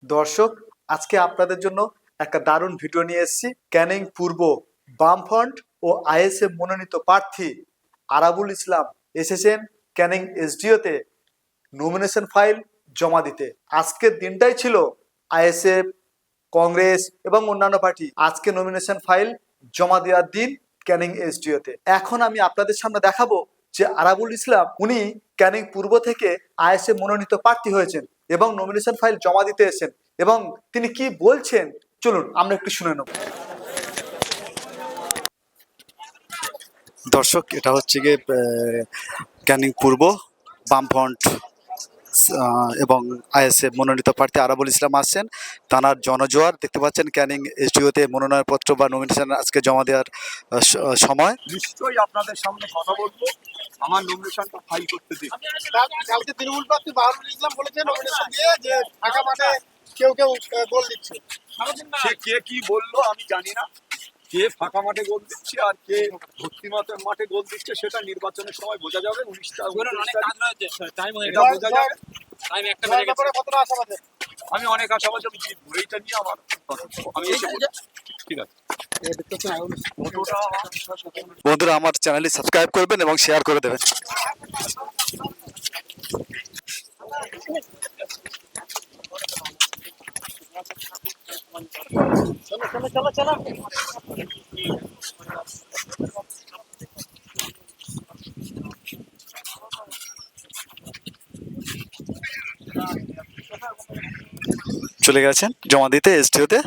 দর্শক, আজকে আপনাদের জন্য একটা দারুণ ভিডিও নিয়ে এসেছি। ক্যানিং পূর্ব বামফ্রন্ট ও আইএসএফ মনোনীত প্রার্থী আরাবুল ইসলাম এসেছেন ক্যানিং এসডিওতে নমিনেশন ফাইল জমা দিতে। আজকের দিনটাই ছিল আইএসএফ, কংগ্রেস এবং অন্যান্য পার্টি আজকে নমিনেশন ফাইল জমা দেওয়ার দিন ক্যানিং এসডিওতে। এখন আমি আপনাদের সামনে দেখাবো যে আরাবুল ইসলাম উনি ক্যানিং পূর্ব থেকে আইএসএফ মনোনীত প্রার্থী হয়েছেন এবং নমিনেশন ফাইল জমা দিতে এসেছেন এবং তিনি কি বলছেন চলুন আমরা একটু শুনে নেব। দর্শক, এটা হচ্ছে গিয়ে ক্যানিং পূর্ব বামফ্রন্ট এবং আইএসএফ মনোনীত প্রার্থী আরাবুল ইসলাম আসছেন। তানার জনজোয়ার দেখতে পাচ্ছেন ক্যানিং এসডিওতে মনোনয়নপত্র বা নমিনেশন আজকে জমা দেওয়ার সময়। নিশ্চয়ই আপনাদের সামনে কথা বলবো, আমার নমিনেশনটা ফাইল করতে দিন। কালকে তৃণমূল প্রার্থী বাহারুল ইসলাম বলেছেন নমিনেশন দিয়ে যে ফাঁকা মাঠে কেউ গোল দিচ্ছে। সে কে কি বললো আমি জানি না, কে ফাঁকা মাঠে গোল দিচ্ছে আর কে ভর্তি মাঠে গোল দিচ্ছে সেটা নির্বাচনের সময় বোঝা যাবে। 19টা এটা বোঝা যাবে। কতটা আশাবাদী? আমি অনেক আশাবাদী, আমি জিতবো, এইটা নিয়ে আমার আমি এসে বলছি। ঠিক আছে বন্ধুরা, আমার চ্যানেলটি সাবস্ক্রাইব করবেন এবং শেয়ার করে দেবেন। চলো চলে গেছেন জমা দিতে এসডিওতে।